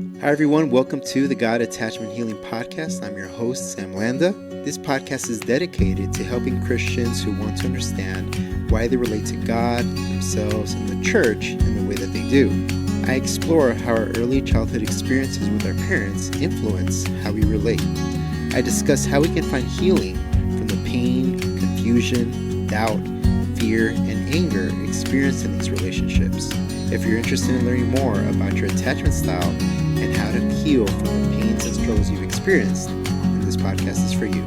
Hi, everyone. Welcome to the God Attachment Healing Podcast. I'm your host, Sam Landa. This podcast is dedicated to helping Christians who want to understand why they relate to God, themselves, and the church in the way that they do. I explore how our early childhood experiences with our parents influence how we relate. I discuss how we can find healing from the pain, confusion, doubt, fear, and anger experienced in these relationships. If you're interested in learning more about your attachment style and how to heal from the pains and struggles you've experienced, then this podcast is for you.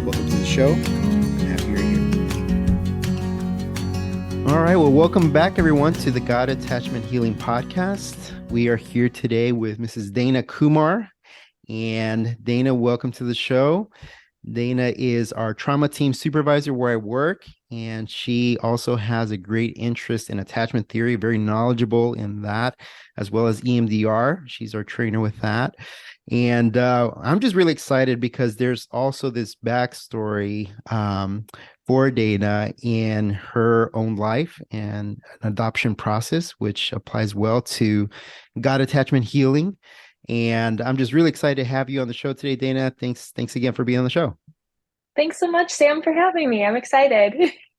Welcome to the show. I'm happy you're here. All right. Well, welcome back, everyone, to the God Attachment Healing Podcast. We are here today with Mrs. Dayna Kumar. And Dayna, welcome to the show. Dayna is our trauma team supervisor where I work, and she also has a great interest in attachment theory, very knowledgeable in that, as well as EMDR. She's our trainer with that. And I'm just really excited because there's also this backstory for Dayna in her own life and an adoption process, which applies well to God attachment healing. And I'm just really excited to have you on the show today, Dayna. Thanks again for being on the show. Thanks so much, Sam, for having me. I'm excited.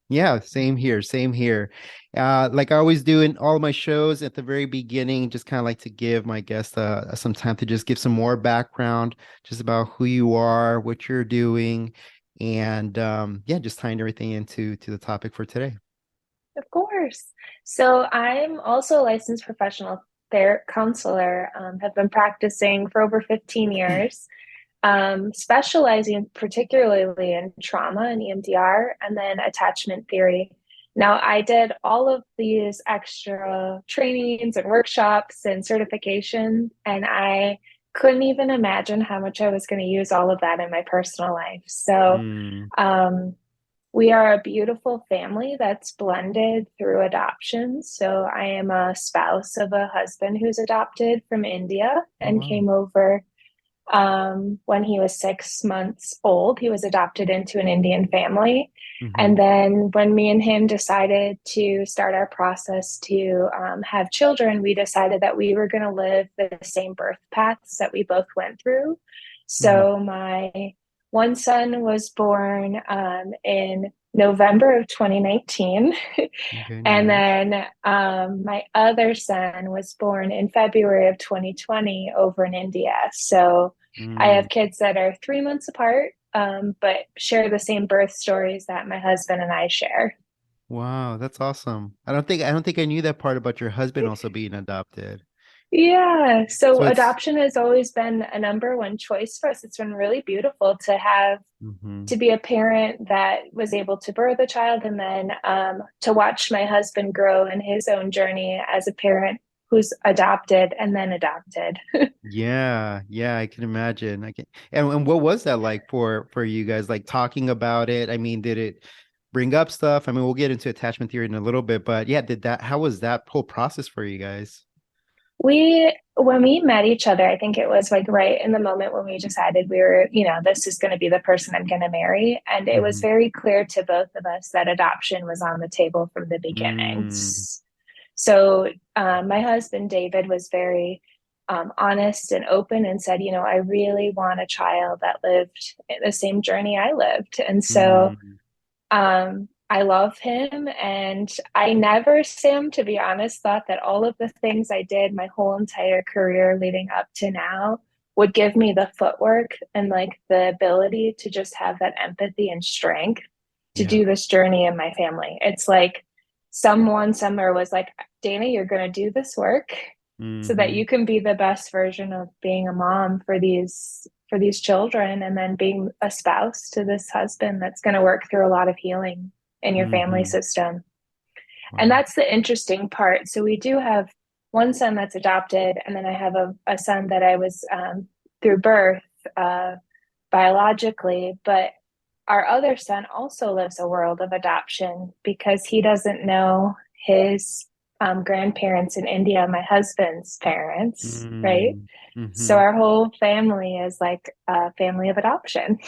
Yeah, same here, same here. Like I always do in all of my shows at the very beginning, just kind of like to give my guests some time to just give some more background, just about who you are, what you're doing, and yeah, just tying everything into the topic for today. Of course. So I'm also a licensed professional counselor, have been practicing for over 15 years, specializing particularly in trauma and EMDR and then attachment theory. Now, I did all of these extra trainings and workshops and certification, and I couldn't even imagine how much I was going to use all of that in my personal life. So, Mm, um, we are a beautiful family that's blended through adoption. So I am a spouse of a husband who's adopted from India oh and wow. came over when he was 6 months old. He was adopted into an Indian family. Mm-hmm. And then when me and him decided to start our process to have children, we decided that we were going to live the same birth paths that we both went through. Mm-hmm. So my one son was born in November of 2019. Okay, And nice. then my other son was born in February of 2020 over in India. So I Mm. have kids that are 3 months apart, but share the same birth stories that my husband and I share. Wow, that's awesome. I don't think I knew that part about your husband also being adopted. Yeah, So so it's adoption has always been a number one choice for us. It's been really beautiful to have mm-hmm. to be a parent that was able to birth a child and then to watch my husband grow in his own journey as a parent who's adopted and then adopted. Yeah, yeah, I can imagine. I can, and what was that like for you guys? Like talking about it? I mean, did it bring up stuff? I mean, we'll get into attachment theory in a little bit, but yeah, how was that whole process for you guys? When we met each other, I think it was like right in the moment when we decided we were, this is going to be the person I'm going to marry. And it was Mm-hmm. very clear to both of us that adoption was on the table from the beginning. Mm, So my husband, David, was very honest and open and said, I really want a child that lived the same journey I lived. And so mm, I love him. And I never, Sam, to be honest, thought that all of the things I did my whole entire career leading up to now would give me the footwork and like the ability to just have that empathy and strength to yeah. do this journey in my family. It's like someone somewhere was like, Dayna, you're going to do this work so that Mm-hmm. you can be the best version of being a mom for these children and then being a spouse to this husband that's going to work through a lot of healing in your family Mm-hmm. system. And Wow. that's the interesting part. So we do have one son that's adopted, and then I have a son that I was through birth uh, biologically, but our other son also lives a world of adoption because he doesn't know his grandparents in India, my husband's parents, right? Mm, So mm-hmm. our whole family is like a family of adoption.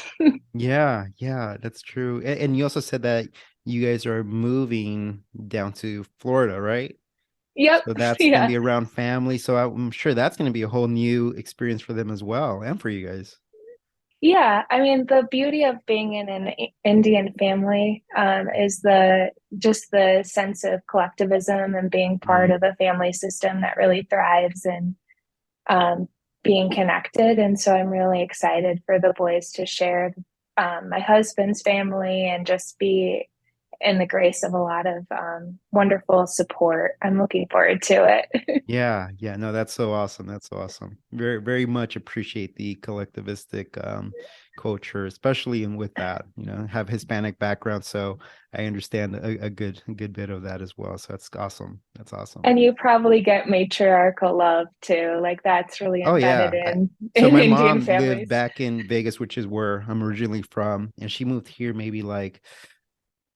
Yeah, yeah, that's true. And you also said that you guys are moving down to Florida, right? Yep. So that's going to Yeah. be around family. So I'm sure that's going to be a whole new experience for them as well, and for you guys. Yeah, I mean, the beauty of being in an Indian family is the just the sense of collectivism and being part Mm. of a family system that really thrives in um, being connected. And so I'm really excited for the boys to share my husband's family and just be in the grace of a lot of wonderful support. I'm looking forward to it. Yeah, yeah, no, that's so awesome. That's so awesome. Very, very much appreciate the collectivistic culture, especially in with that, have Hispanic background, so I understand a good bit of that as well. So that's awesome. That's awesome. And you probably get matriarchal love too. Like that's really Oh embedded yeah. So in my Indian mom lived families. back in Vegas, which is where I'm originally from, and she moved here maybe like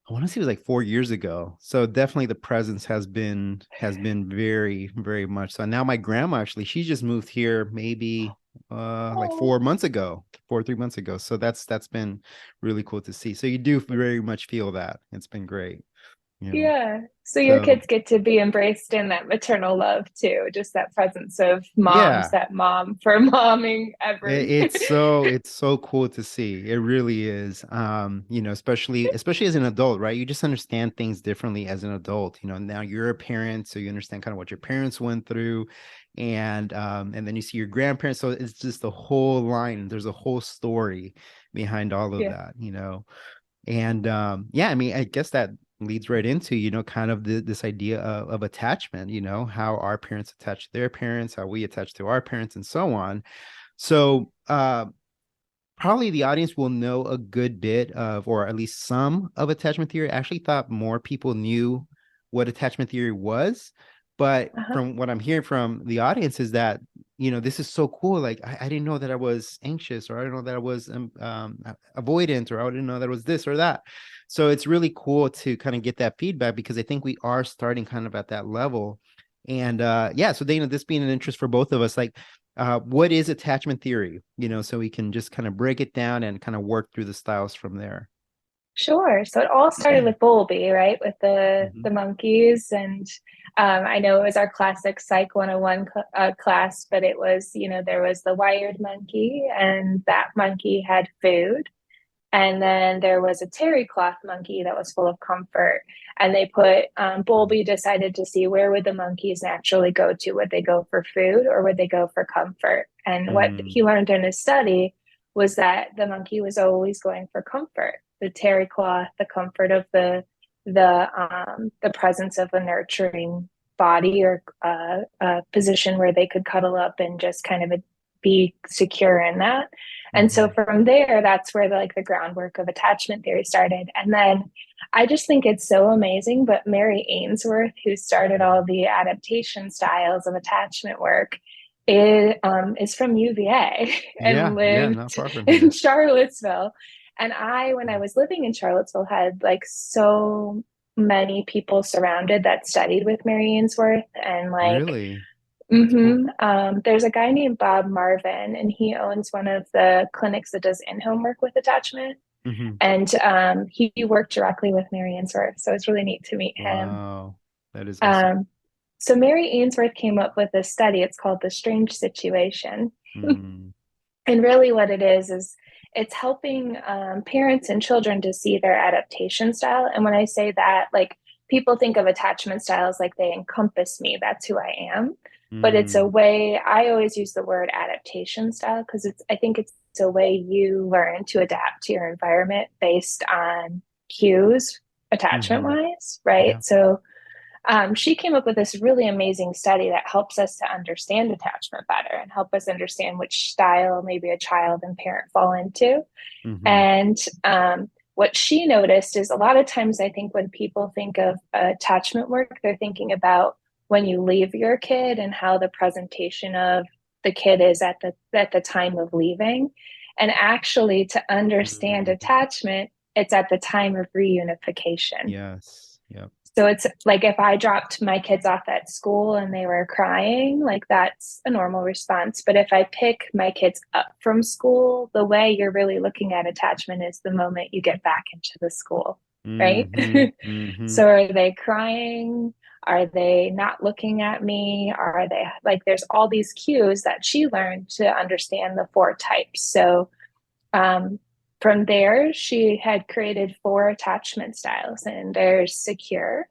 I want to say it was like 4 years ago. So definitely the presence has been very, very much so. Now my grandma actually, she just moved here maybe like Oh, 4 months ago, 3 months ago. So that's been really cool to see. So you do very much feel that. It's been great, you know. yeah. So your So kids get to be embraced in that maternal love too, just that presence of moms, yeah, that mom for momming everything. it's so cool to see. It really is. Especially as an adult, right? You just understand things differently as an adult. Now you're a parent, so you understand kind of what your parents went through, and then you see your grandparents. So it's just a whole line. There's a whole story behind all of Yeah. that. And yeah, I mean, I guess that leads right into, kind of this idea of attachment, how our parents attach to their parents, how we attach to our parents, and so on. So probably the audience will know a good bit of, or at least some of attachment theory. I actually thought more people knew what attachment theory was. But Uh-huh. from what I'm hearing from the audience is that, this is so cool. Like, I didn't know that I was anxious, or I didn't know that I was avoidant, or I didn't know that it was this or that. So it's really cool to kind of get that feedback, because I think we are starting kind of at that level. And yeah, so Dayna, this being an interest for both of us, like, what is attachment theory? So we can just kind of break it down and kind of work through the styles from there. Sure. So it all started with Bowlby, right? With the Mhm. monkeys. And I know it was our classic Psych 101 class, but it was, there was the wired monkey, and that monkey had food. And then there was a terry cloth monkey that was full of comfort. And they put, Bowlby decided to see where would the monkeys naturally go to? Would they go for food or would they go for comfort? And what Mm, he learned in his study was that the monkey was always going for comfort, the terry cloth, the comfort of the presence of a nurturing body, or a position where they could cuddle up and just kind of be secure in that. And so mhm. from there, that's where the groundwork of attachment theory started. And then I just think it's so amazing. But Mary Ainsworth, who started all the adaptation styles of attachment work, is from UVA and Yeah, yeah, not lived far from in here. Charlottesville. And when I was living in Charlottesville, had so many people surrounded that studied with Mary Ainsworth, and Really? That's cool. there's a guy named Bob Marvin, and he owns one of the clinics that does in-home work with attachment. Hmm. And he worked directly with Mary Ainsworth, so it's really neat to meet him. Wow. That is awesome. Um, so Mary Ainsworth came up with this study. It's called The Strange Situation. Mm, And really, what it is it's helping parents and children to see their adaptation style. And when I say that, people think of attachment styles like they encompass me, that's who I am. But it's a mm, way, I always use the word adaptation style because I think it's a way you learn to adapt to your environment based on cues, attachment hmm. wise, right? Yeah. So she came up with this really amazing study that helps us to understand attachment better and help us understand which style maybe a child and parent fall into. Hmm. And what she noticed is a lot of times I think when people think of attachment work, they're thinking about when you leave your kid and how the presentation of the kid is at the time of leaving. And actually, to understand Mm, attachment, it's at the time of reunification. yes. Yep. So it's like if I dropped my kids off at school and they were crying, that's a normal response. But if I pick my kids up from school, the way you're really looking at attachment is the moment you get back into the school, right? Hmm. Hmm. So are they crying? Are they not looking at me? Are they like, there's all these cues that she learned to understand the four types. So um, from there, she had created four attachment styles, and there's secure,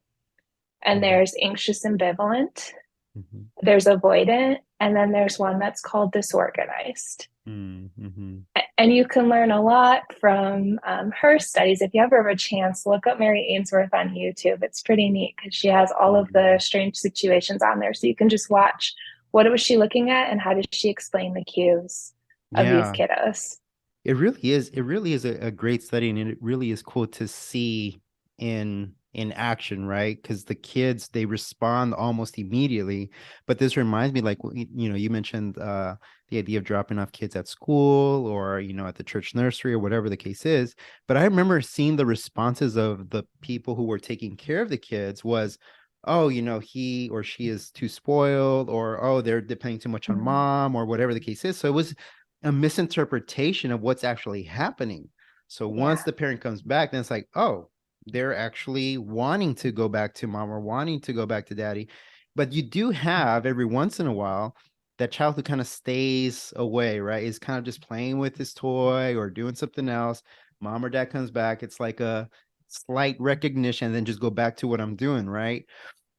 and Mhm. there's anxious ambivalent, Mhm. there's avoidant, and then there's one that's called disorganized. Mhm. And you can learn a lot from her studies. If you ever have a chance, look up Mary Ainsworth on YouTube. It's pretty neat because she has all of the Mhm. strange situations on there. So you can just watch what was she looking at and how did she explain the cues of these Yeah. kiddos. It really is. It really is a great study, and it really is cool to see in action, right? Because the kids they respond almost immediately. But this reminds me, like you mentioned the idea of dropping off kids at school or at the church nursery or whatever the case is. But I remember seeing the responses of the people who were taking care of the kids was, oh, he or she is too spoiled, or oh, they're depending too much on Mm, mom, or whatever the case is. So it was a misinterpretation of what's actually happening. So once yeah. the parent comes back, then it's like, oh, they're actually wanting to go back to mom or wanting to go back to daddy. But you do have every once in a while that child who kind of stays away, right? Is kind of just playing with his toy or doing something else. Mom or dad comes back. It's like a slight recognition, and then just go back to what I'm doing, right?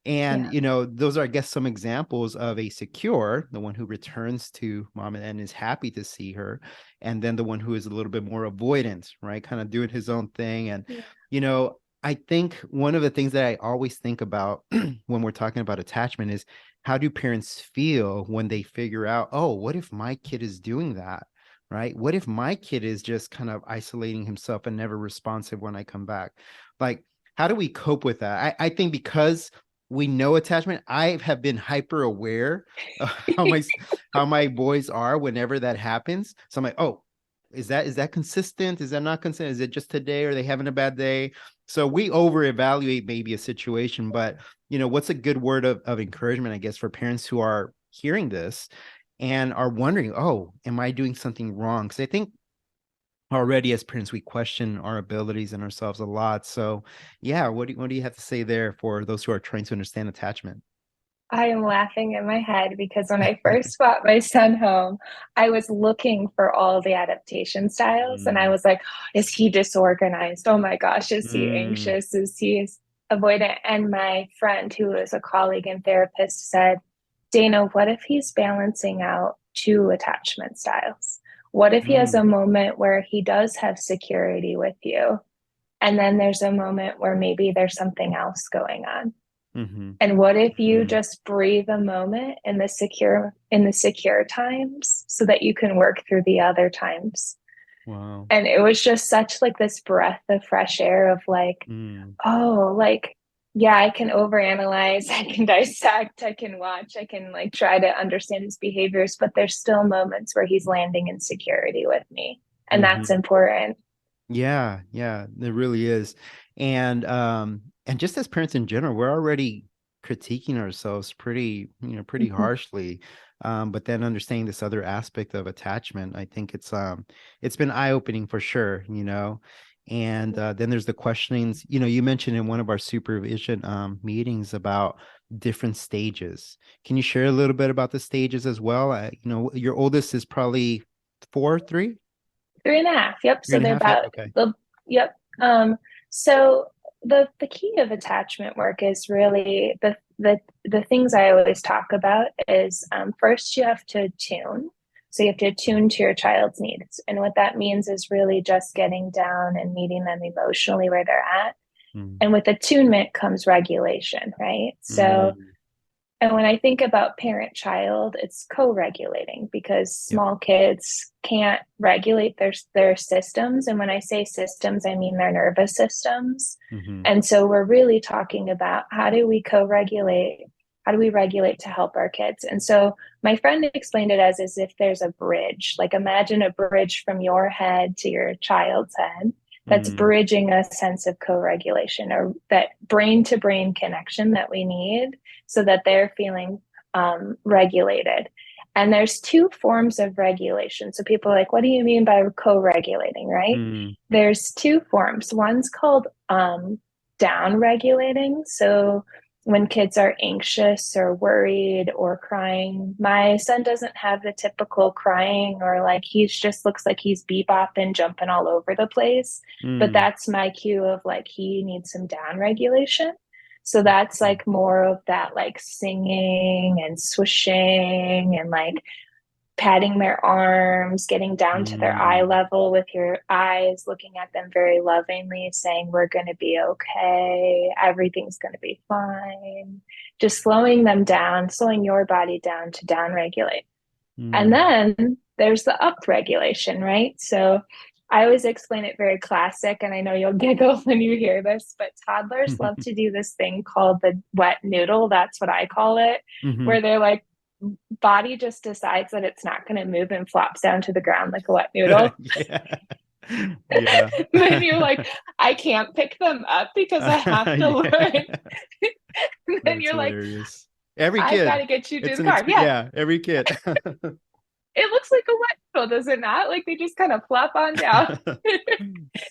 And Yeah. those are, I guess, some examples of a secure, the one who returns to mom and is happy to see her, and then the one who is a little bit more avoidant, right? Kind of doing his own thing. And Yeah. I think one of the things that I always think about when we're talking about attachment is, how do parents feel when they figure out, oh, what if my kid is doing that? Right? What if my kid is just kind of isolating himself and never responsive when I come back? Like, how do we cope with that? I think because we know attachment, I have been hyper aware of how my boys are whenever that happens. So I'm like, oh, is that consistent? Is that not consistent? Is it just today? Or are they having a bad day? So we over evaluate maybe a situation. But what's a good word of encouragement, I guess, for parents who are hearing this and are wondering, oh, am I doing something wrong? Because I think already as parents we question our abilities and ourselves a lot. So yeah, what do you have to say there for those who are trying to understand attachment? I am laughing in my head because when I first brought my son home, I was looking for all the adaptation styles and I Mm, was like, is he disorganized? Oh my gosh, is he mm, anxious? Is he avoidant? And my friend, who is a colleague and therapist, said, Dayna, what if he's balancing out two attachment styles? What if he has mm, a moment where he does have security with you? And then there's a moment where maybe there's something else going on. mm-hmm, And what if you mm. just breathe a moment in the secure times so that you can work through the other times? Wow. And it was just such like this breath of fresh air of like, Mm, oh, like, yeah, I can overanalyze, I can dissect, I can watch, I can like try to understand his behaviors, but there's still moments where he's landing in security with me. And that's mm-hmm. important. Yeah, yeah, it really is. And just as parents in general, we're already critiquing ourselves pretty harshly. But then understanding this other aspect of attachment, I think it's been eye-opening for sure. And then there's the questionings, you mentioned in one of our supervision meetings about different stages. Can you share a little bit about the stages as well? Your oldest is probably 4, 3, 3.5. Yep. three So and a they're half. Yep. about Okay. the yep. So the key of attachment work is really the things I always talk about is first you have to tune. So you have to attune to your child's needs. And what that means is really just getting down and meeting them emotionally where they're at. Mm, And with attunement comes regulation, right? So mm, and when I think about parent child, it's co regulating because yep. small kids can't regulate their systems. And when I say systems, I mean their nervous systems. Hmm. And so we're really talking about how do we co regulate? How do we regulate to help our kids? And so my friend explained it as if there's a bridge. Like imagine a bridge from your head to your child's head that's Mm, bridging a sense of co regulation or that brain to brain connection that we need so that they're feeling regulated. And there's two forms of regulation. So people are like, what do you mean by co-regulating, right? mm, There's two forms. One's called down regulating. So when kids are anxious or worried or crying. My son doesn't have the typical crying, or like he's just looks like he's bebopping, jumping all over the place. But Mm. that's my cue of like he needs some down regulation. So that's like more of that like singing and swishing and like patting their arms, getting down to their eye Mm. level with your eyes, looking at them very lovingly, saying, "We're going to be okay. Everything's going to be fine." Just slowing them down, slowing your body down to down regulate. And Mm. then there's the up regulation, right? So I always explain it very classic, and I know you'll giggle when you hear this, but toddlers love to do this thing called the wet noodle. That's what I call it, Mhm. where they're like, body just decides that it's not going to move and flops down to the ground like a wet noodle. Yeah. Yeah. Then you're like, I can't pick them up because I have to learn. Yeah. Then That's you're like, hilarious. Every I've got kid. to get you to It's the an car. Yeah, yeah, every kid. it looks like a wet noodle, does it not? Like they just kind of flop on down.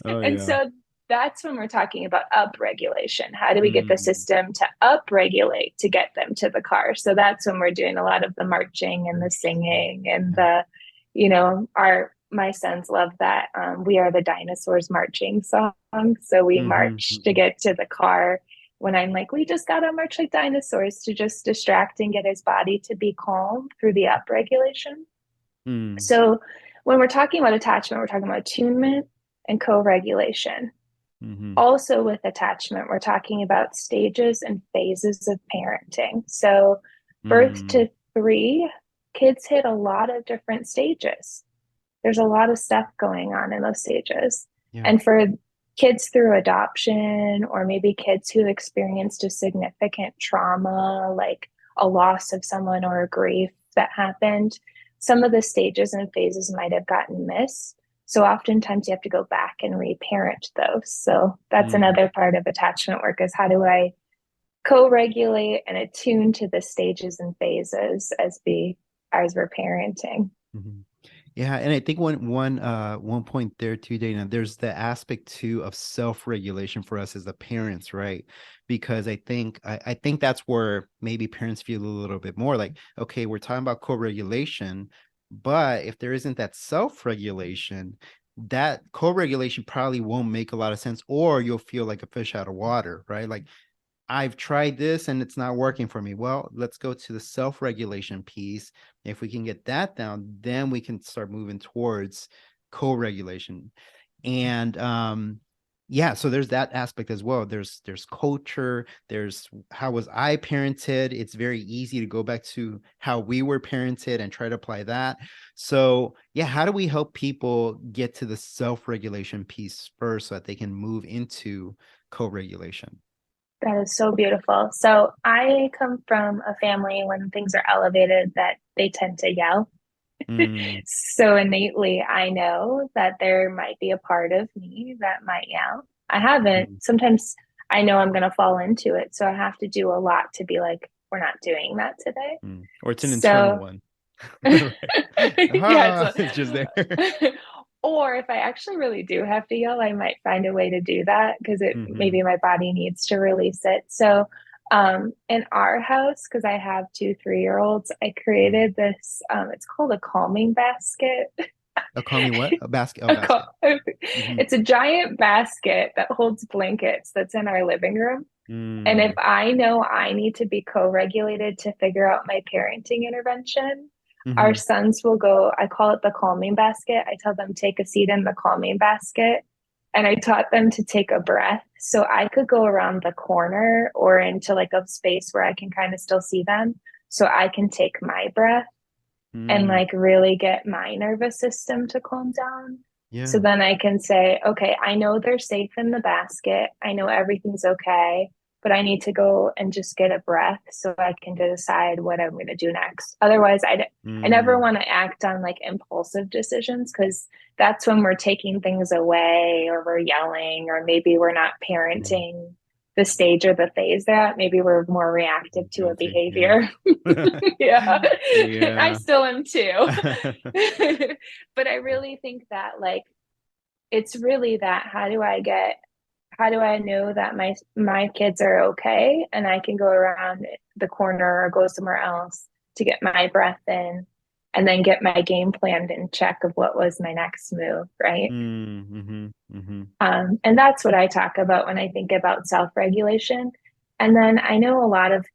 Oh And yeah. so that's when we're talking about up regulation. How do we get the Mm. system to up regulate to get them to the car? So that's when we're doing a lot of the marching and the singing and Yeah. the, you know, our my sons love that "We Are the Dinosaurs" marching song. So we Mhm, march to mhm. get to the car. When I'm like, we just gotta march like dinosaurs to just distract and get his body to be calm through the up regulation. Mm. So when we're talking about attachment, we're talking about attunement and co-regulation. Mhm. Also, with attachment, we're talking about stages and phases of parenting. So, birth Mm. to three, kids hit a lot of different stages. There's a lot of stuff going on in those stages. Yeah. And for kids through adoption, or maybe kids who experienced a significant trauma, like a loss of someone or a grief that happened, some of the stages and phases might have gotten missed. So oftentimes you have to go back and reparent those. So that's Mm. another part of attachment work, is how do I co-regulate and attune to the stages and phases as we're parenting. Mhm. Yeah, and I think one point there too, Dana, there's the aspect too of self-regulation for us as the parents, right? Because I think that's where maybe parents feel a little bit more like, okay, we're talking about co-regulation, but if there isn't that self-regulation, that co-regulation probably won't make a lot of sense, or you'll feel like a fish out of water, right? Like I've tried this and it's not working for me. Well, let's go to the self-regulation piece. If we can get that down, then we can start moving towards co-regulation. And yeah, so there's that aspect as well. There's culture, there's how was I parented. It's very easy to go back to how we were parented and try to apply that. So yeah, how do we help people get to the self-regulation piece first so that they can move into co-regulation? That is so beautiful. So I come from a family when things are elevated that they tend to yell. Mm. So innately, I know that there might be a part of me that might yell. I haven't. Mm. Sometimes I know I'm going to fall into it. So I have to do a lot to be like, we're not doing that today. Mm. Or it's an internal So, one. Right. yeah, Ah, it's just there. or if I actually really do have to yell, I might find a way to do that because it Hmm. maybe my body needs to release it. So, in our house, because I have two 3-year-olds, I Mm. created this. It's called a calming basket. Oh, call me what? A basket. Oh, A cal- basket. Hmm. it's a giant basket that holds blankets that's in our living room. And if Mm. I know I need to be co-regulated to figure out my parenting intervention, our Hmm. sons will go, I call it the calming basket. I tell them, take a seat in the calming basket. And I taught them to take a breath. So I could go around the corner or into like a space where I can kind of still see them. So I can take my breath and Mm. like really get my nervous system to calm down. So Yeah. then I can say, okay, I know they're safe in the basket. I know everything's okay, but I need to go and just get a breath so I can decide what I'm going to do next. Otherwise, I never Mm. want to act on like impulsive decisions, because that's when we're taking things away or we're yelling, or maybe we're not Mm. parenting the stage or the phase that maybe we're more reactive to a Guilty. Yeah. behavior. Yeah, I Yeah. still am too. But I really think that like it's really that, how do I know that my kids are okay and I can go around the corner or go somewhere else to get my breath in and then get my game planned in check of what was my next move, right? Mm-hmm. Mm-hmm. And that's what I talk about when I think about self-regulation. And then I know a lot of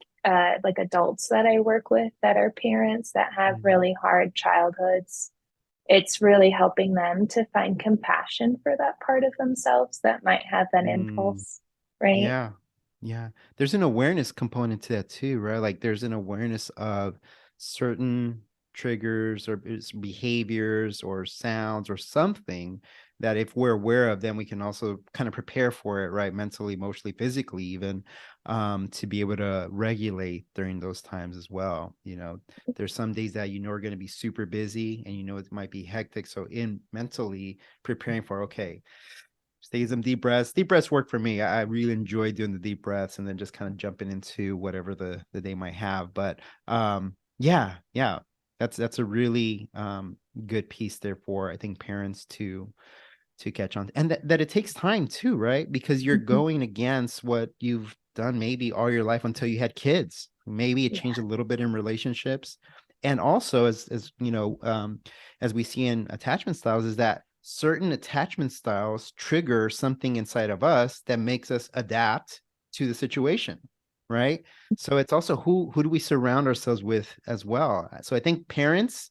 like adults that I work with that are parents that have Mm-hmm. really hard childhoods. It's really helping them to find compassion for that part of themselves that might have that Mm. impulse, right? Yeah. Yeah. There's an awareness component to that too, right? Like there's an awareness of certain triggers or behaviors or sounds or something that if we're aware of, then we can also kind of prepare for it, right? Mentally, emotionally, physically, even to be able to regulate during those times as well. There's some days that are going to be super busy and it might be hectic. So in mentally preparing for, okay, take some deep breaths. Deep breaths work for me. I really enjoy doing the deep breaths and then just kind of jumping into whatever the day might have. But yeah, that's a really good piece there for I think parents to catch on, and that it takes time too, right? Because you're Mhm. going against what you've done maybe all your life until you had kids. Maybe it changed Yeah. a little bit in relationships, and also as we see in attachment styles, is that certain attachment styles trigger something inside of us that makes us adapt to the situation, right? So it's also who do we surround ourselves with as well. So I think parents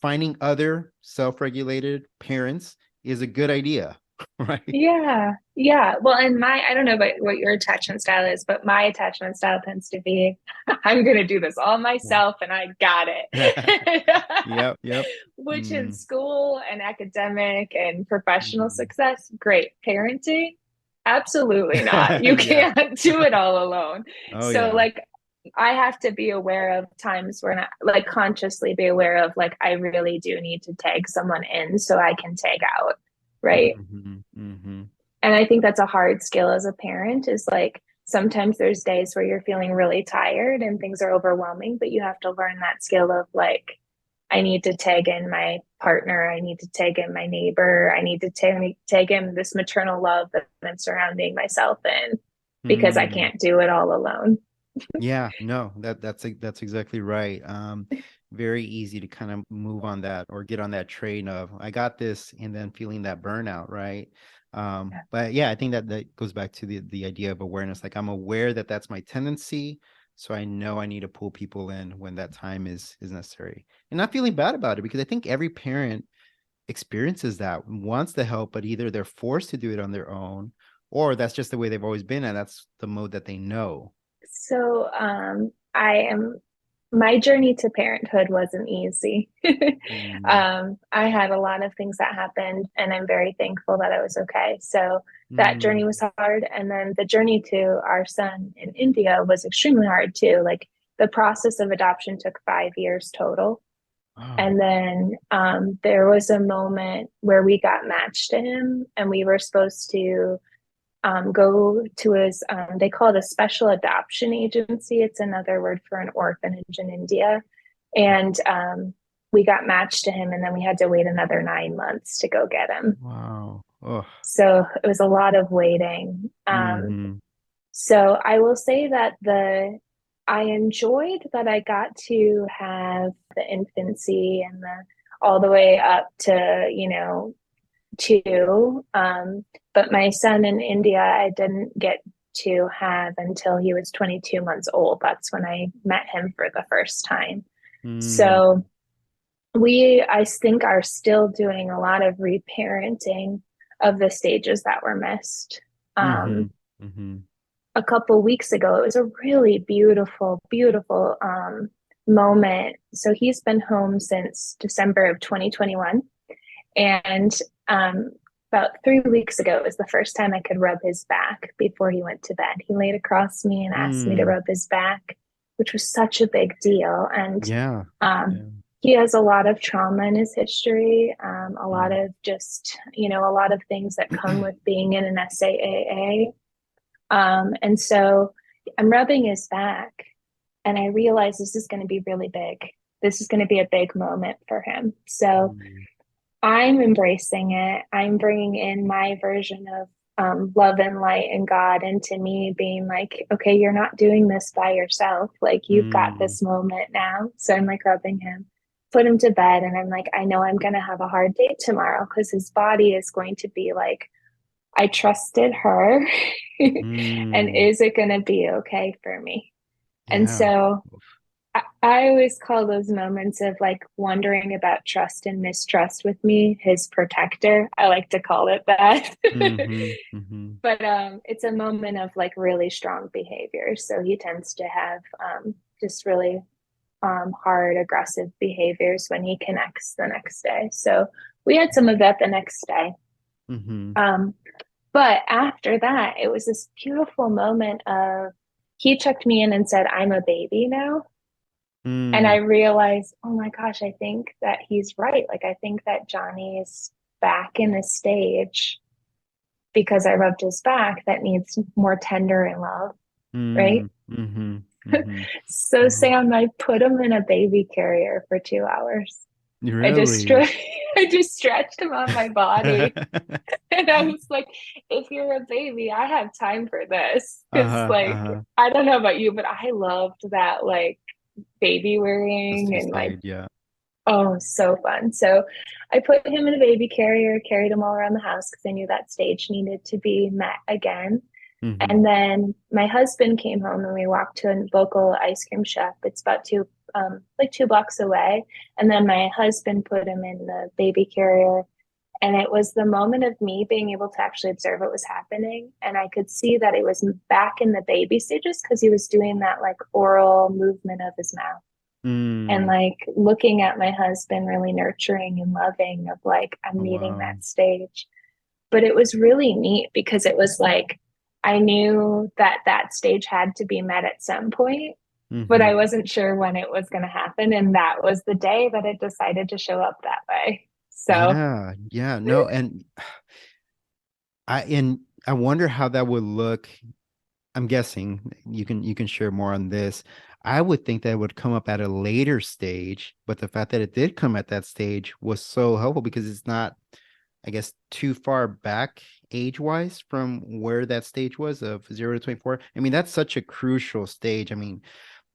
finding other self-regulated parents is a good idea, right? Yeah. Yeah. Well, and I don't know about what your attachment style is, but my attachment style tends to be I'm going to do this all myself and I got it. Yep, yep. Which in Mm, school and academic and professional mm. success, great. Parenting, absolutely not. You Yeah. can't do it all alone. Oh So, yeah. like, I have to be aware of times when I like consciously be aware of like I really do need to tag someone in so I can tag out, right? Hmm. Hmm. And I think that's a hard skill as a parent is like sometimes there's days where you're feeling really tired and things are overwhelming, but you have to learn that skill of like, I need to tag in my partner. I need to tag in my neighbor. I need to tag in this maternal love that I'm surrounding myself in because I Mm. can't do it all alone. Yeah, no, that's exactly right. Very easy to kind of move on that or get on that train of I got this and then feeling that burnout, right? But yeah, I think that goes back to the idea of awareness. Like I'm aware that that's my tendency, so I know I need to pull people in when that time is necessary, and not feeling bad about it because I think every parent experiences that, wants the help, but either they're forced to do it on their own, or that's just the way they've always been, and that's the mode that they know. So, I am, my journey to parenthood wasn't easy. Mm, I had a lot of things that happened, and I'm very thankful that I was okay. So, that mm, journey was hard. And then the journey to our son in India was extremely hard too. Like, the process of adoption took 5 years total. oh, And then there was a moment where we got matched to him, and we were supposed to go to his, they call it a special adoption agency. It's another word for an orphanage in India. And we got matched to him, and then we had to wait another 9 months to go get him. wow. Oh. So it was a lot of waiting. Mm-hmm. So I will say that I enjoyed that I got to have the infancy and the all the way up to, two. But my son in India, I didn't get to have until he was 22 months old. That's when I met him for the first time. Mm, So I think, are still doing a lot of reparenting of the stages that were missed. mm-hmm. Um, Mm-hmm. a couple weeks ago, it was a really beautiful, beautiful moment. So he's been home since December of 2021. And um, about 3 weeks ago, it was the first time I could rub his back before he went to bed. He laid across me and asked me to Mm, rub his back, which was such a big deal. And yeah. um, Yeah. he has a lot of trauma in his history, a lot Mm. of just, a lot of things that come with being in an SAAA. And so I'm rubbing his back, and I realize this is going to be really big. This is going to be a big moment for him. So Mm. I'm embracing it. I'm bringing in my version of love and light and God, and to me being like, okay, you're not doing this by yourself. Like you've got Mm, this moment now. So I'm like rubbing him, put him to bed, and I'm like, I know I'm gonna have a hard day tomorrow because his body is going to be like, I trusted her, and mm, is it gonna be okay for me? And yeah. so I always call those moments of like wondering about trust and mistrust with me his protector. I like to call it that. Mm-hmm, mm-hmm, But it's a moment of like really strong behavior. So he tends to have just really hard, aggressive behaviors when he connects the next day. So we had some of that the next day. mm-hmm, Um, but after that, it was this beautiful moment of he checked me in and said, I'm a baby now. And I mm, realized, oh my gosh, I think that he's right. Like, I think that Johnny is back in a stage because I rubbed his back that needs more tender and love, right? mm, mm-hmm, mm-hmm. So, Wow. Sam, I put him in a baby carrier for 2 hours. I just Really? stre- I just stretched him on my body, and I was like, "If you're a baby, I have time for this." Because, Uh-huh, like, uh-huh. I don't know about you, but I loved that, like, baby wearing Custody and like, side, yeah. oh, so fun. So I put him in a baby carrier, carried him all around the house because I knew that stage needed to be met again. Mm-hmm, And then my husband came home and we walked to a local ice cream shop. It's about like 2 blocks away. And then my husband put him in the baby carrier. And it was the moment of me being able to actually observe what was happening. And I could see that it was back in the baby stages because he was doing that like oral movement of his mouth and mm. like looking at my husband really nurturing and loving of like I'm Oh, meeting wow. that stage. But it was really neat because it was like I knew that that stage had to be met at some point, but Mm-hmm. I wasn't sure when it was going to happen, and that was the day that it decided to show up that way. So Yeah, yeah, no, and I wonder how that would look. I'm guessing you can share more on this. I would think that it would come up at a later stage, but the fact that it did come at that stage was so helpful because it's not, I guess, too far back age-wise from where that stage was of 0 to 24. I mean, that's such a crucial stage. I mean,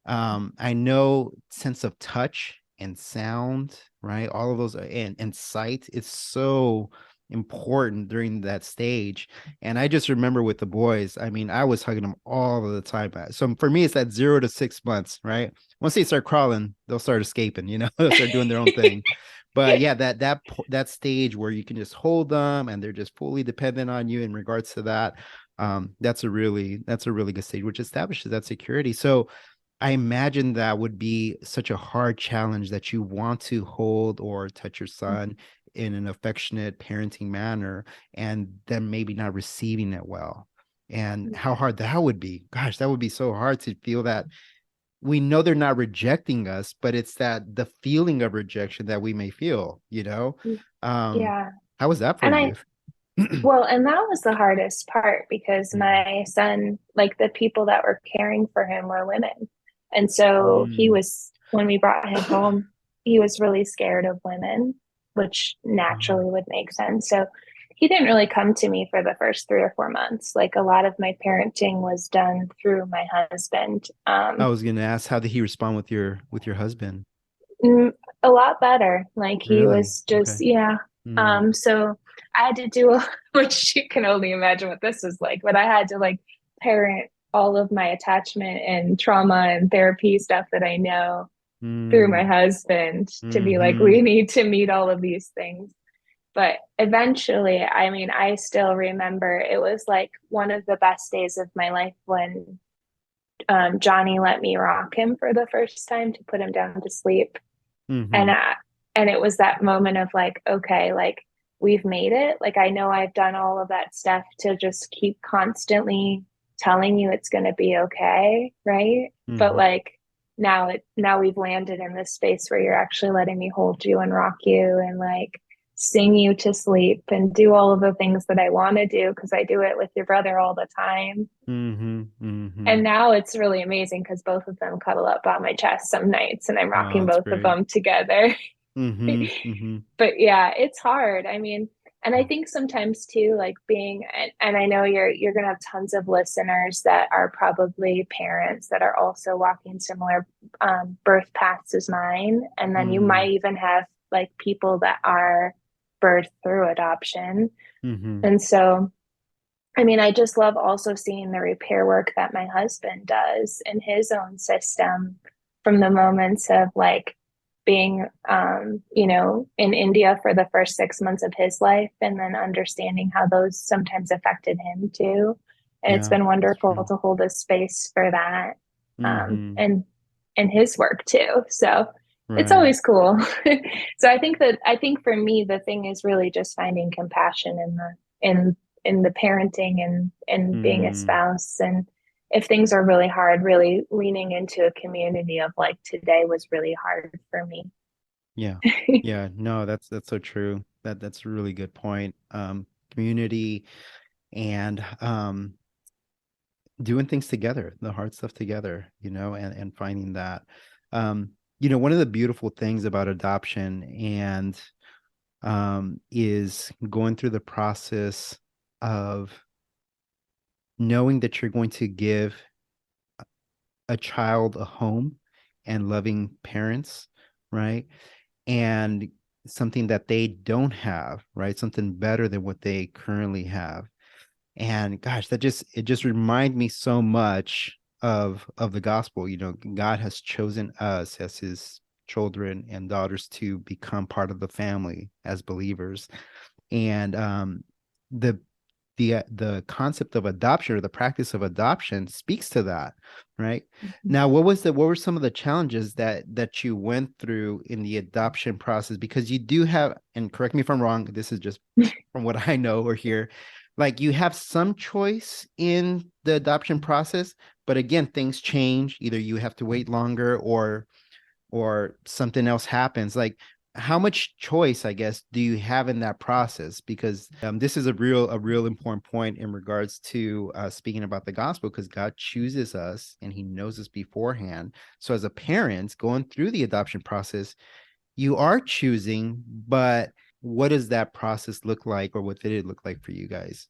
I know sense of touch and sound, right? All of those and sight is so important during that stage. And I just remember with the boys, I mean, I was hugging them all of the time. So for me, it's that 0 to 6 months, right? Once they start crawling, they'll start escaping, they'll start doing their own thing. But yeah, that stage where you can just hold them and they're just fully dependent on you in regards to that. That's a really good stage, which establishes that security. So I imagine that would be such a hard challenge that you want to hold or touch your son in an affectionate parenting manner and then maybe not receiving it well. And how yeah, hard that would be. Gosh, that would be so hard to feel that we know they're not rejecting us, but it's that the feeling of rejection that we may feel. Um, yeah. how was that for And you? well, and that was the hardest part because Mm, my son, like the people that were caring for him were women. And so he mm, was, when we brought him home, he was really scared of women, which mm. naturally would make sense. So he didn't really come to me for the first 3 or 4 months. Like a lot of my parenting was done through my husband. I was gonna ask, how did he respond with your husband? Mm, a lot better. Like he Really? was just, Okay. yeah. Mm, So I had to do, which you can only imagine what this is like, but I had to like parent all of my attachment and trauma and therapy stuff that I know through my mm, husband to be like, mm-hmm, we need to meet all of these things. But eventually, I mean, I still remember it was like one of the best days of my life when Johnny let me rock him for the first time to put him down to sleep and mm-hmm. and it was that moment of like, okay, like we've made it. Like I know I've done all of that stuff to just keep constantly telling you it's going to be okay, right? But Mm-hmm. like now we've landed in this space where you're actually letting me hold you and rock you and like sing you to sleep and do all of the things that I want to do because I do it with your brother all the time. Mm-hmm. Mm-hmm. And now it's really amazing because both of them cuddle up on my chest some nights and I'm Oh, rocking that's both of great. them together. Mm-hmm. Mm-hmm. But yeah, it's hard. I mean, And I think sometimes too, like being, and I know you're gonna have tons of listeners that are probably parents that are also walking similar birth paths as mine, and then you Mm, might even have like people that are birthed through adoption. mm-hmm. And so, I mean, I just love also seeing the repair work that my husband does in his own system from the moments of like being, in India for the first 6 months of his life and then understanding how those sometimes affected him too. And it's Yeah, been that's wonderful true. to hold a space for that, Mm-hmm. and his work too. So it's Right. always cool. So I think for me, the thing is really just finding compassion in the parenting and being a Mm, spouse. And if things are really hard, really leaning into a community of like today was really hard for me. yeah. Yeah. No, that's so true. That's a really good point. Community and doing things together, the hard stuff together, and finding that. One of the beautiful things about adoption and is going through the process of knowing that you're going to give a child a home and loving parents, right? And something that they don't have, right? Something better than what they currently have. And gosh, it just reminds me so much of the gospel. God has chosen us as his children and daughters to become part of the family as believers. And the the concept of adoption or the practice of adoption speaks to that, right? Now, what were some of the challenges that you went through in the adoption process? Because you do have, and correct me if I'm wrong, this is just from what I know or hear, like you have some choice in the adoption process, but again, things change. Either you have to wait longer or something else happens. Like how much choice, I guess, do you have in that process? Because this is a real important point in regards to speaking about the gospel, because God chooses us and he knows us beforehand. So as a parent going through the adoption process, you are choosing, but what does that process look like, or what did it look like for you guys?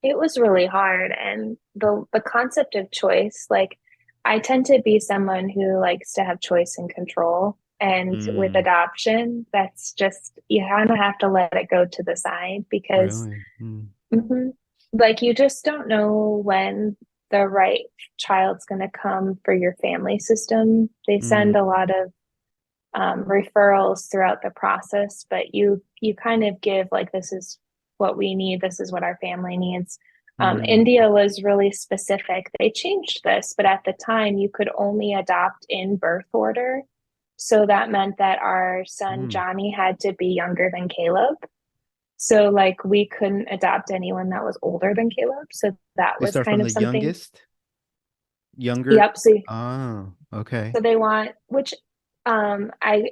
It was really hard. And the concept of choice, like I tend to be someone who likes to have choice and control. And with Mm, adoption, that's just you kind of have to let it go to the side because really? Mm, mhm, like you just don't know when the right child's going to come for your family system. They mm, send a lot of referrals throughout the process, but you kind of give like this is what we need, this is what our family needs. mm, India was really specific. They changed this, but at the time you could only adopt in birth order. So that meant that our son mm. Johnny had to be younger than Caleb. So like we couldn't adopt anyone that was older than Caleb. So that They was start kind from of the something. youngest, younger. Yep. So Oh, okay. So they want, which I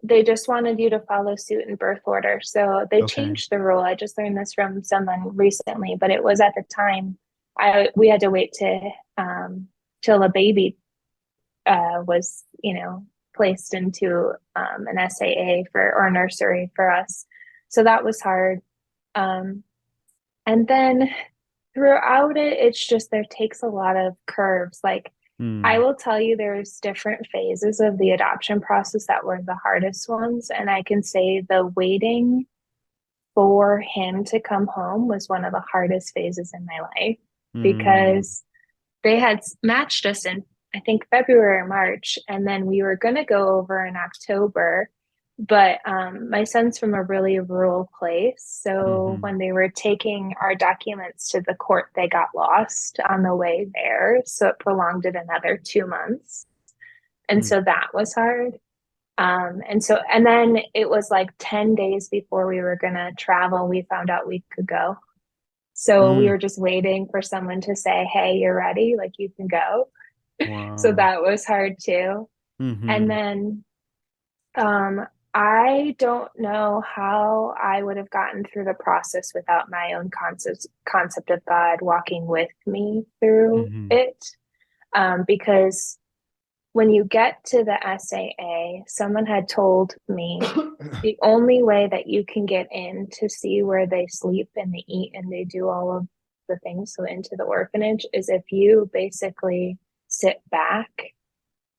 they just wanted you to follow suit in birth order. So they Okay. changed the rule. I just learned this from someone recently, but it was at the time I we had to wait to till a baby was, placed into an SAA for or nursery for us. So that was hard. Um, and then throughout it, it's just there takes a lot of curves. Like I Mm, will tell you, there's different phases of the adoption process that were the hardest ones. And I can say the waiting for him to come home was one of the hardest phases in my life mm, because they had matched us in, I think, February or March. And then we were going to go over in October. But my son's from a really rural place. So mm-hmm, when they were taking our documents to the court, they got lost on the way there. So it prolonged it another 2 months. And mm, so that was hard. And then it was like 10 days before we were going to travel, we found out we could go. So we mm. were just waiting for someone to say, hey, you're ready, like you can go. So Wow. that was hard too. And Mm-hmm, then um, I don't know how I would have gotten through the process without my own concept of God walking with me through mm-hmm, it. Because when you get to the SAA, someone had told me the only way that you can get in to see where they sleep and they eat and they do all of the things so into the orphanage is if you basically sit back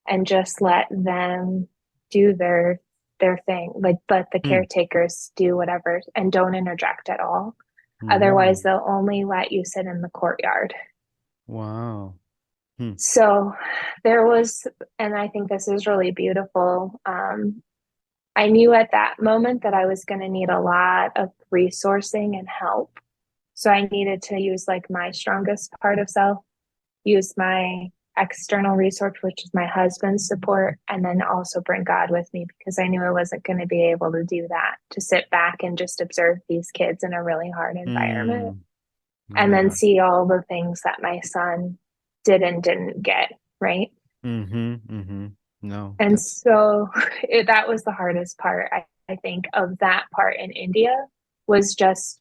and just let them do their thing, like let the Hmm. caretakers do whatever and don't interject at all. Otherwise, Mm. they'll only let you sit in the courtyard. Wow. Hmm. So there was, and I think this is really beautiful. I knew at that moment that I was going to need a lot of resourcing and help. So I needed to use like my strongest part of self, use my external resource, which is my husband's support, and then also bring God with me because I knew I wasn't going to be able to do that, to sit back and just observe these kids in a really hard environment Mm. and then Yeah. see all the things that my son did and didn't get, right? Mm-hmm. Mm-hmm. No, And that. so that was the hardest part, I think, of that part in India was just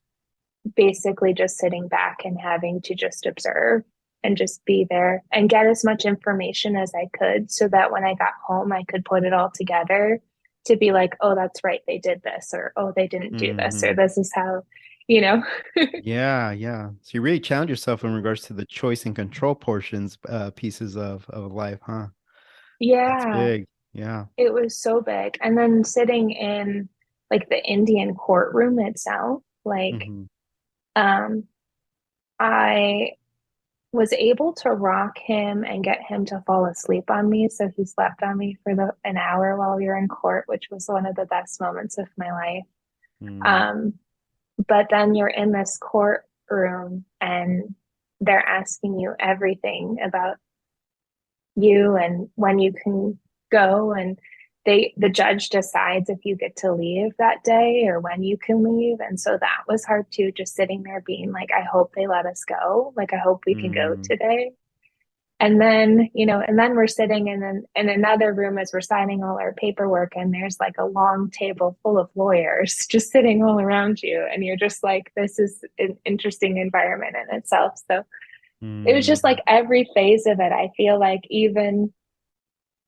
basically just sitting back and having to just observe and just be there and get as much information as I could so that when I got home, I could put it all together to be like, oh, that's right, they did this, or oh, they didn't do this, or Mm-hmm. this is how, you know? Yeah, yeah. So you really challenge yourself in regards to the choice and control portions, pieces of life, huh? That's Yeah, big. Yeah. it was so big. And then sitting in like the Indian courtroom itself, like, Mm-hmm. um, I was able to rock him and get him to fall asleep on me. So he slept on me for an hour while we were in court, which was one of the best moments of my life. Mm. Um, but then you're in this courtroom and they're asking you everything about you and when you can go and the judge decides if you get to leave that day or when you can leave. And so that was hard too, just sitting there being like, I hope they let us go. Like I hope we can go Mm. today. And then, and then we're sitting in another room as we're signing all our paperwork, and there's like a long table full of lawyers just sitting all around you. And you're just like, this is an interesting environment in itself. So it was just Mm. like every phase of it. I feel like even,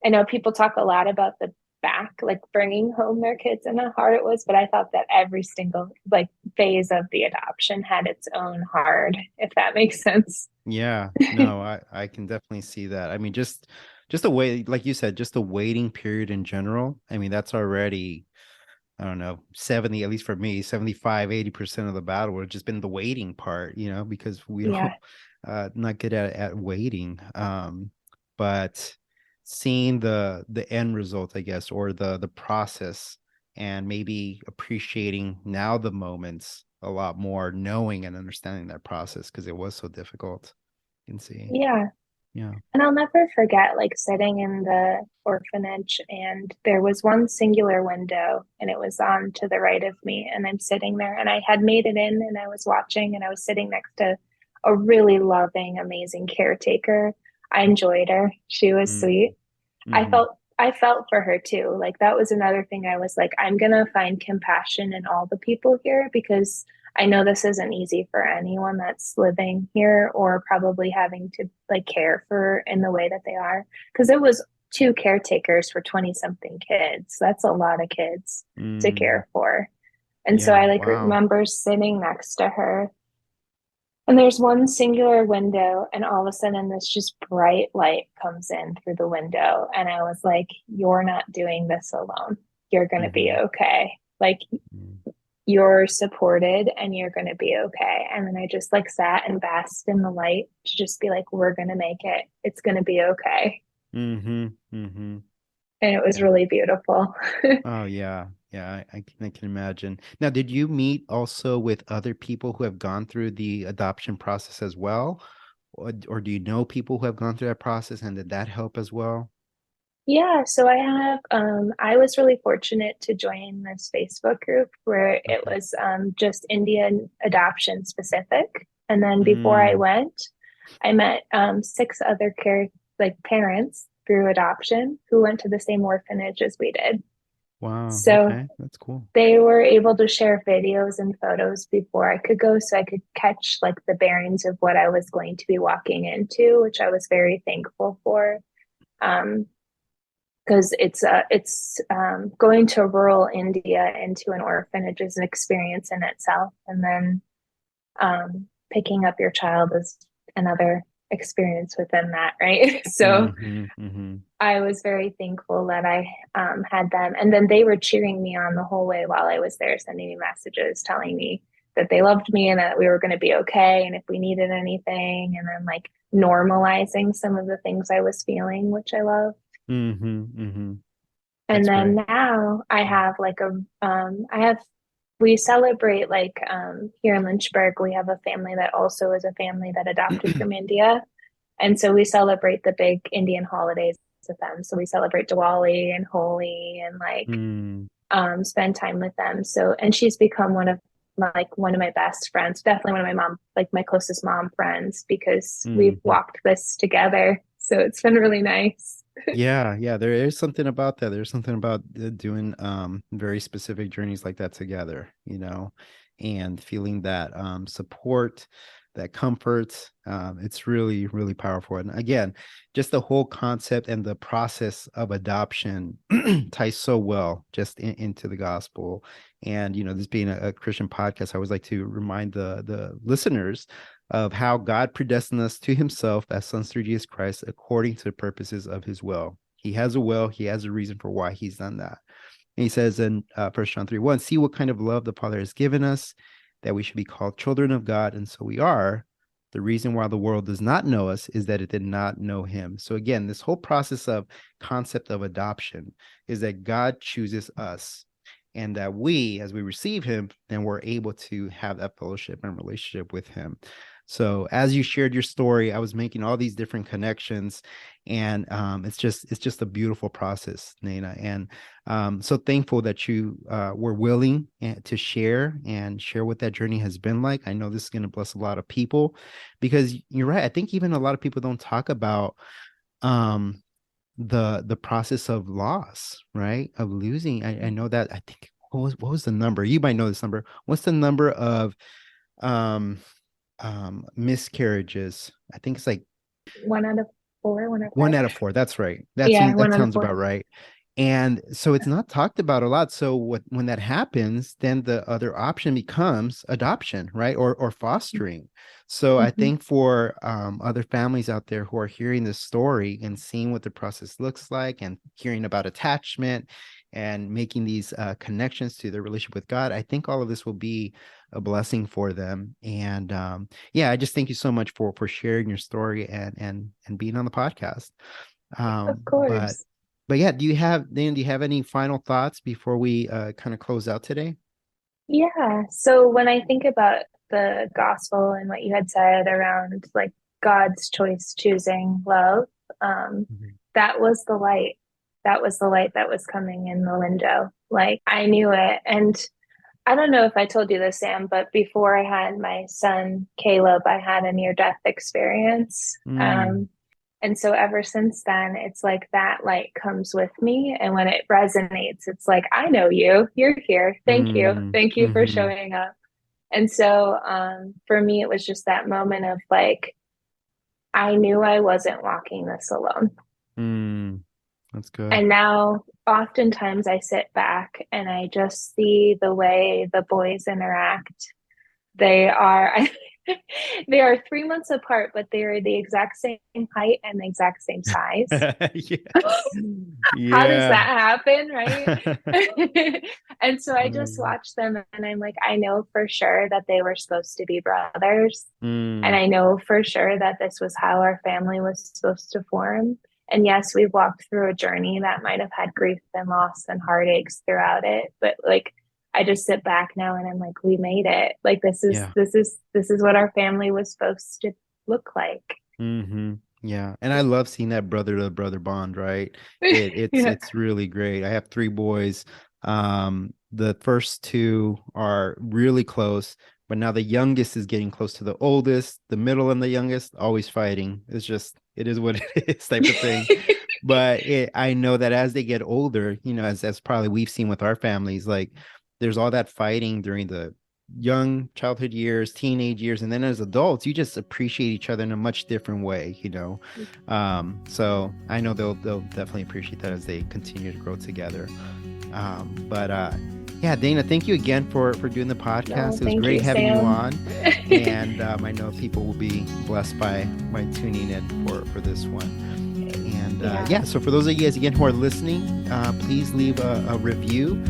I know people talk a lot about the back, like bringing home their kids and how hard it was, but I thought that every single like phase of the adoption had its own hard, if that makes sense. Yeah. No, I can definitely see that. I mean, just the way, like you said, just the waiting period in general. I mean, that's already, I don't know, 70, at least for me, 75, 80% of the battle would have just been the waiting part, because we don't Yeah. not good at waiting. But seeing the end result, I guess, or the process and maybe appreciating now the moments a lot more, knowing and understanding that process because it was so difficult. You can see. Yeah. Yeah. And I'll never forget like sitting in the orphanage and there was one singular window and it was on to the right of me. And I'm sitting there and I had made it in and I was watching and I was sitting next to a really loving, amazing caretaker. I enjoyed her. She was Mm. sweet. I Mm-hmm. felt I felt for her too. Like that was another thing I was like, I'm gonna find compassion in all the people here because I know this isn't easy for anyone that's living here or probably having to like care for in the way that they are. Because it was two caretakers for 20 something kids. That's a lot of kids to Mm. care for. And so Yeah. I like Wow. remember sitting next to her and there's one singular window, and all of a sudden, this just bright light comes in through the window. And I was like, you're not doing this alone. You're going to be Mm-hmm. okay. Like, you're supported and you're going to be okay. And then I just like sat and basked in the light to just be like, we're going to make it. It's going to be okay. Mm-hmm. Mm-hmm. And it was Yeah. really beautiful. Oh yeah, yeah, I can imagine. Now, did you meet also with other people who have gone through the adoption process as well? Or do you know people who have gone through that process and did that help as well? Yeah, so I was really fortunate to join this Facebook group where it Okay. was just Indian adoption specific. And then before I Mm, went, I met six other like parents through adoption who went to the same orphanage as we did. wow, So okay, that's cool. they were able to share videos and photos before I could go so I could catch like the bearings of what I was going to be walking into, which I was very thankful for. Um, because going to rural India into an orphanage is an experience in itself, and then picking up your child is another experience within that, right? So Mm-hmm, mm-hmm, I was very thankful that I had them. And then they were cheering me on the whole way while I was there, sending me messages telling me that they loved me and that we were going to be okay. And if we needed anything, and then like normalizing some of the things I was feeling, which I love. mm-hmm, mm-hmm. And That's then great. now I have we celebrate here in Lynchburg, we have a family that also is a family that adopted from India. And so we celebrate the big Indian holidays with them. So we celebrate Diwali and Holi and Mm, spend time with them. So, and she's become one of my best friends, definitely one of my closest mom friends, because we've mm-hmm. walked this together. So it's been really nice. Yeah, yeah, there is something about that. There's something about doing very specific journeys like that together, and feeling that support, that comfort. It's really, really powerful. And again, just the whole concept and the process of adoption ties so well just into the gospel. And this being a Christian podcast, I always like to remind the listeners of how God predestined us to himself as sons through Jesus Christ according to the purposes of his will. He has a will, he has a reason for why he's done that. And he says in 1 John 3:1, see what kind of love the Father has given us, that we should be called children of God, and so we are. The reason why the world does not know us is that it did not know him. So again, this whole process of concept of adoption is that God chooses us, and that we, as we receive him, then we're able to have that fellowship and relationship with him. So as you shared your story, I was making all these different connections, and it's just a beautiful process, Dayna. And so thankful that you were willing to share what that journey has been like. I know this is going to bless a lot of people, because you're right. I think even a lot of people don't talk about um, the process of loss, right? Of losing. I know that. I think what was the number? You might know this number. What's the number of um miscarriages? I think it's like 1 out of 4, 1 out of 5. 1 out of 4. That's right. Yeah, That one out of sounds four. about right. And so it's not talked about a lot. So when that happens, then the other option becomes adoption, right? Or fostering. So I Mm-hmm. think for other families out there who are hearing this story and seeing what the process looks like, and hearing about attachment and making these connections to their relationship with God, I think all of this will be a blessing for them. And yeah, I just thank you so much for sharing your story and being on the podcast. Of But course. yeah, do you have any final thoughts before we kind of close out today? Yeah. So when I think about the gospel and what you had said around like God's choice choosing love, um, Mhm. that was the light. That was the light that was coming in the window. Like I knew it. And I don't know if I told you this, Sam, but before I had my son, Caleb, I had a near death experience. Mm, And so ever since then, it's like that light comes with me. And when it resonates, it's like, I know you, you're here. Thank you. mm, Thank you for mhm, showing up. And so for me, it was just that moment of like, I knew I wasn't walking this alone. mm. That's good. And now, oftentimes, I sit back and I just see the way the boys interact. They are they are 3 months apart, but they are the exact same height and the exact same size. Yeah. How does Yeah. that happen, right? And so I just Mm, watch them and I'm like, I know for sure that they were supposed to be brothers. And mm, I know for sure that this was how our family was supposed to form. And yes, we've walked through a journey that might have had grief and loss and heartaches throughout it. But like I just sit back now and I'm like, we made it. Like yeah. this is what our family was supposed to look like. Hmm. Yeah. And I love seeing that brother to brother bond, right? It's Yeah. it's really great. I have 3 boys. The first two are really close, but now the youngest is getting close to the oldest, the middle and the youngest always fighting. It is what it is type of thing. But I know that as they get older, as probably we've seen with our families, like there's all that fighting during young childhood years, teenage years, and then as adults, you just appreciate each other in a much different way, you know. So I know they'll definitely appreciate that as they continue to grow together. But yeah, Dayna, thank you again for doing the podcast. It was Thank great you, having you Sam. on, and I know people will be blessed by tuning in for this one. And yeah, so for those of you guys again who are listening, please leave a review.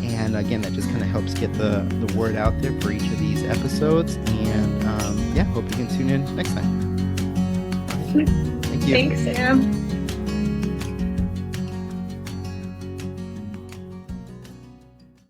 And again, that just kind of helps get the word out there for each of these episodes. And yeah, hope you can tune in next time. All right. Thank you. Thanks, Sam.